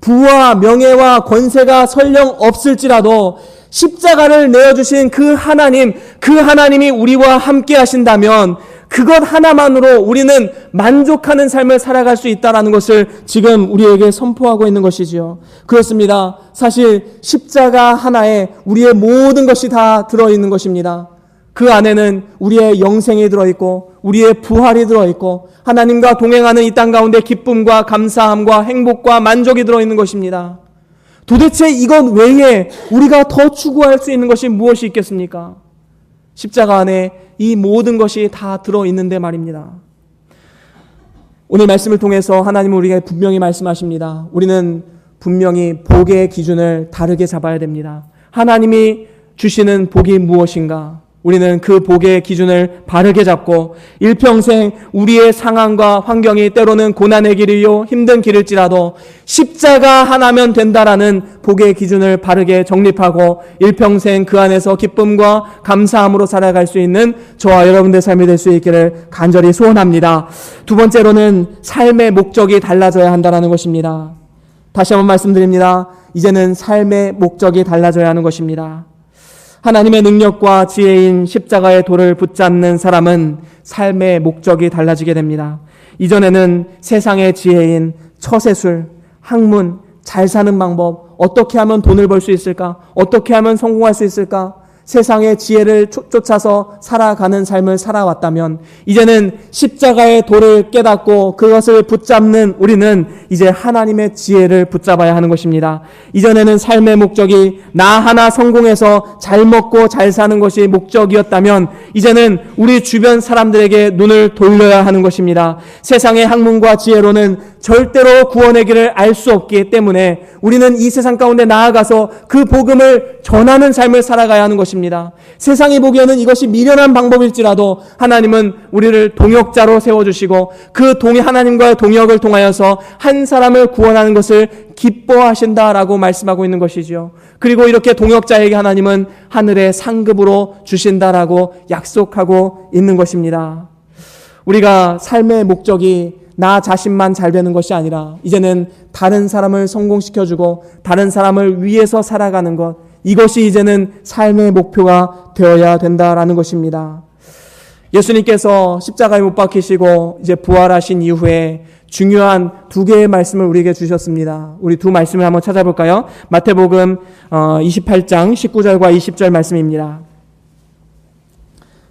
부와 명예와 권세가 설령 없을지라도 십자가를 내어주신 그 하나님이 우리와 함께 하신다면 그것 하나만으로 우리는 만족하는 삶을 살아갈 수 있다는 것을 지금 우리에게 선포하고 있는 것이지요. 그렇습니다. 사실 십자가 하나에 우리의 모든 것이 다 들어있는 것입니다. 그 안에는 우리의 영생이 들어있고 우리의 부활이 들어있고 하나님과 동행하는 이 땅 가운데 기쁨과 감사함과 행복과 만족이 들어있는 것입니다. 도대체 이것 외에 우리가 더 추구할 수 있는 것이 무엇이 있겠습니까? 십자가 안에 이 모든 것이 다 들어있는데 말입니다. 오늘 말씀을 통해서 하나님은 우리에게 분명히 말씀하십니다. 우리는 분명히 복의 기준을 다르게 잡아야 됩니다. 하나님이 주시는 복이 무엇인가? 우리는 그 복의 기준을 바르게 잡고 일평생 우리의 상황과 환경이 때로는 고난의 길이요 힘든 길일지라도 십자가 하나면 된다라는 복의 기준을 바르게 정립하고 일평생 그 안에서 기쁨과 감사함으로 살아갈 수 있는 저와 여러분들의 삶이 될 수 있기를 간절히 소원합니다. 두 번째로는 삶의 목적이 달라져야 한다는 것입니다. 다시 한번 말씀드립니다. 이제는 삶의 목적이 달라져야 하는 것입니다. 하나님의 능력과 지혜인 십자가의 도를 붙잡는 사람은 삶의 목적이 달라지게 됩니다. 이전에는 세상의 지혜인 처세술, 학문, 잘 사는 방법, 어떻게 하면 돈을 벌 수 있을까? 어떻게 하면 성공할 수 있을까? 세상의 지혜를 쫓아서 살아가는 삶을 살아왔다면 이제는 십자가의 도를 깨닫고 그것을 붙잡는 우리는 이제 하나님의 지혜를 붙잡아야 하는 것입니다. 이전에는 삶의 목적이 나 하나 성공해서 잘 먹고 잘 사는 것이 목적이었다면 이제는 우리 주변 사람들에게 눈을 돌려야 하는 것입니다. 세상의 학문과 지혜로는 절대로 구원의 길을 알 수 없기 때문에 우리는 이 세상 가운데 나아가서 그 복음을 전하는 삶을 살아가야 하는 것입니다. 세상이 보기에는 이것이 미련한 방법일지라도 하나님은 우리를 동역자로 세워주시고 그 하나님과의 동역을 통하여서 한 사람을 구원하는 것을 기뻐하신다라고 말씀하고 있는 것이죠. 그리고 이렇게 동역자에게 하나님은 하늘의 상급으로 주신다라고 약속하고 있는 것입니다. 우리가 삶의 목적이 나 자신만 잘 되는 것이 아니라 이제는 다른 사람을 성공시켜주고 다른 사람을 위해서 살아가는 것, 이것이 이제는 삶의 목표가 되어야 된다라는 것입니다. 예수님께서 십자가에 못 박히시고 이제 부활하신 이후에 중요한 두 개의 말씀을 우리에게 주셨습니다. 우리 두 말씀을 한번 찾아볼까요? 마태복음 28장 19절과 20절 말씀입니다.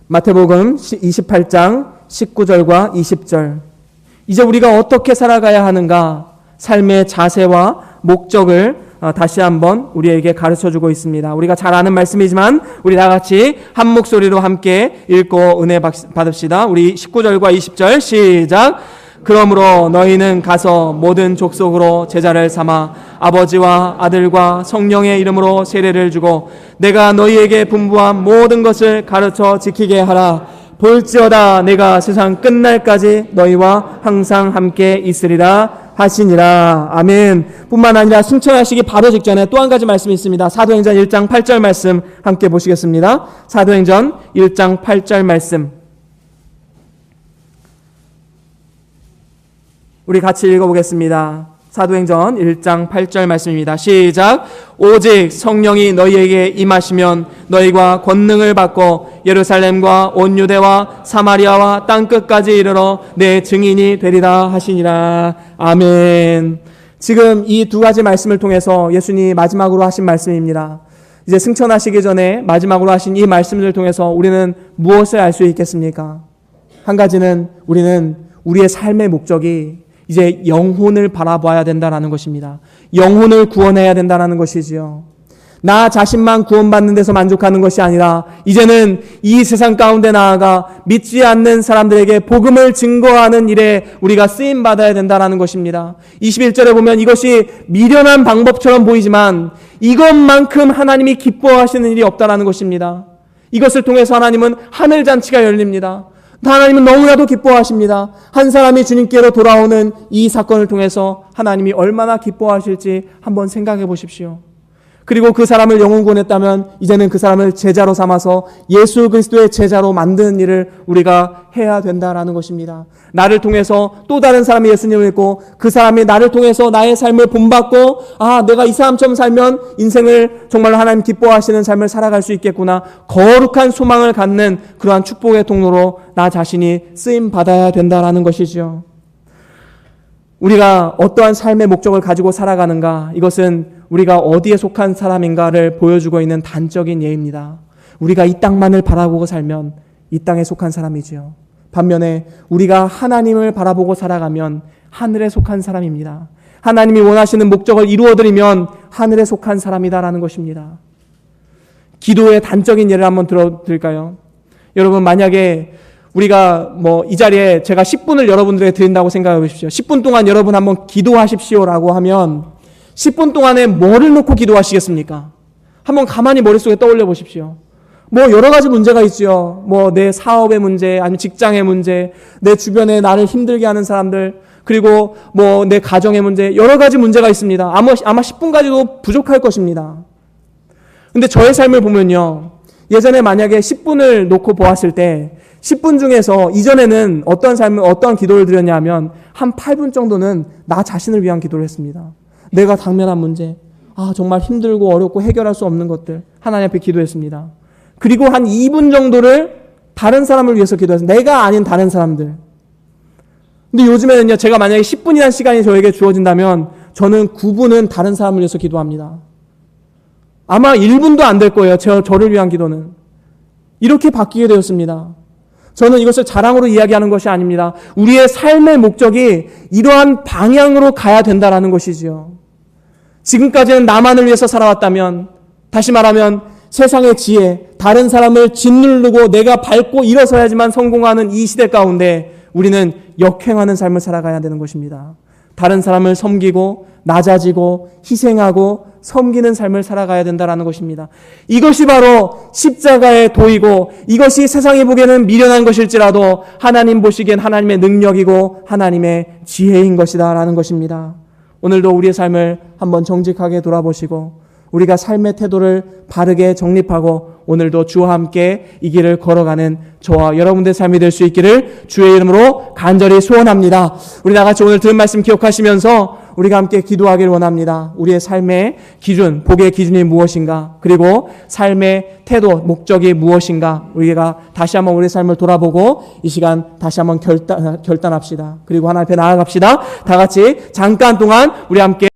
마태복음 28장 19절과 20절. 이제 우리가 어떻게 살아가야 하는가? 삶의 자세와 목적을 다시 한번 우리에게 가르쳐주고 있습니다. 우리가 잘 아는 말씀이지만 우리 다 같이 한 목소리로 함께 읽고 은혜 받읍시다. 우리 19절과 20절 시작. 그러므로 너희는 가서 모든 족속으로 제자를 삼아 아버지와 아들과 성령의 이름으로 세례를 주고 내가 너희에게 분부한 모든 것을 가르쳐 지키게 하라. 볼지어다 내가 세상 끝날까지 너희와 항상 함께 있으리라 하시니라. 아멘. 뿐만 아니라 승천하시기 바로 직전에 또 한 가지 말씀이 있습니다. 사도행전 1장 8절 말씀 함께 보시겠습니다. 사도행전 1장 8절 말씀 우리 같이 읽어보겠습니다. 사도행전 1장 8절 말씀입니다. 시작. 오직 성령이 너희에게 임하시면 너희가 권능을 받고 예루살렘과 온 유대와 사마리아와 땅끝까지 이르러 내 증인이 되리라 하시니라. 아멘. 지금 이 두 가지 말씀을 통해서 예수님이 마지막으로 하신 말씀입니다. 이제 승천하시기 전에 마지막으로 하신 이 말씀을 통해서 우리는 무엇을 알 수 있겠습니까? 한 가지는 우리는 우리의 삶의 목적이 이제 영혼을 바라봐야 된다는 것입니다. 영혼을 구원해야 된다는 것이지요. 나 자신만 구원받는 데서 만족하는 것이 아니라 이제는 이 세상 가운데 나아가 믿지 않는 사람들에게 복음을 증거하는 일에 우리가 쓰임받아야 된다는 것입니다. 21절에 보면 이것이 미련한 방법처럼 보이지만 이것만큼 하나님이 기뻐하시는 일이 없다는 것입니다. 이것을 통해서 하나님은 하늘잔치가 열립니다. 하나님은 너무나도 기뻐하십니다. 한 사람이 주님께로 돌아오는 이 사건을 통해서 하나님이 얼마나 기뻐하실지 한번 생각해 보십시오. 그리고 그 사람을 영혼 구원했다면 이제는 그 사람을 제자로 삼아서 예수 그리스도의 제자로 만드는 일을 우리가 해야 된다라는 것입니다. 나를 통해서 또 다른 사람이 예수님을 믿고 그 사람이 나를 통해서 나의 삶을 본받고 내가 이 사람처럼 살면 인생을 정말 하나님 기뻐하시는 삶을 살아갈 수 있겠구나. 거룩한 소망을 갖는 그러한 축복의 통로로 나 자신이 쓰임 받아야 된다라는 것이죠. 우리가 어떠한 삶의 목적을 가지고 살아가는가, 이것은 우리가 어디에 속한 사람인가를 보여주고 있는 단적인 예입니다. 우리가 이 땅만을 바라보고 살면 이 땅에 속한 사람이지요. 반면에 우리가 하나님을 바라보고 살아가면 하늘에 속한 사람입니다. 하나님이 원하시는 목적을 이루어드리면 하늘에 속한 사람이다라는 것입니다. 기도의 단적인 예를 한번 들어드릴까요? 여러분, 만약에 우리가 이 자리에 제가 10분을 여러분들에게 드린다고 생각해 보십시오. 10분 동안 여러분 한번 기도하십시오라고 하면 10분 동안에 뭐를 놓고 기도하시겠습니까? 한번 가만히 머릿속에 떠올려 보십시오. 여러 가지 문제가 있죠. 내 사업의 문제, 아니면 직장의 문제, 내 주변에 나를 힘들게 하는 사람들, 그리고 내 가정의 문제, 여러 가지 문제가 있습니다. 아마 10분 가지도 부족할 것입니다. 근데 저의 삶을 보면요, 예전에 만약에 10분을 놓고 보았을 때 10분 중에서 이전에는 어떤 기도를 드렸냐 하면 한 8분 정도는 나 자신을 위한 기도를 했습니다. 내가 당면한 문제, 정말 힘들고 어렵고 해결할 수 없는 것들 하나님 앞에 기도했습니다. 그리고 한 2분 정도를 다른 사람을 위해서 기도했습니다. 내가 아닌 다른 사람들. 근데 요즘에는요, 제가 만약에 10분이라는 시간이 저에게 주어진다면 저는 9분은 다른 사람을 위해서 기도합니다. 아마 1분도 안 될 거예요. 저를 위한 기도는. 이렇게 바뀌게 되었습니다. 저는 이것을 자랑으로 이야기하는 것이 아닙니다. 우리의 삶의 목적이 이러한 방향으로 가야 된다는 것이지요. 지금까지는 나만을 위해서 살아왔다면, 다시 말하면 세상의 지혜, 다른 사람을 짓누르고 내가 밟고 일어서야지만 성공하는 이 시대 가운데 우리는 역행하는 삶을 살아가야 되는 것입니다. 다른 사람을 섬기고 낮아지고 희생하고 섬기는 삶을 살아가야 된다는 것입니다. 이것이 바로 십자가의 도이고 이것이 세상이 보기에는 미련한 것일지라도 하나님 보시기엔 하나님의 능력이고 하나님의 지혜인 것이다라는 것입니다. 오늘도 우리의 삶을 한번 정직하게 돌아보시고 우리가 삶의 태도를 바르게 정립하고 오늘도 주와 함께 이 길을 걸어가는 저와 여러분들의 삶이 될 수 있기를 주의 이름으로 간절히 소원합니다. 우리 다같이 오늘 들은 말씀 기억하시면서 우리가 함께 기도하기를 원합니다. 우리의 삶의 기준, 복의 기준이 무엇인가, 그리고 삶의 태도, 목적이 무엇인가, 우리가 다시 한번 우리의 삶을 돌아보고 이 시간 다시 한번 결단합시다. 그리고 하나님 앞에 나아갑시다. 다 같이 잠깐 동안 우리 함께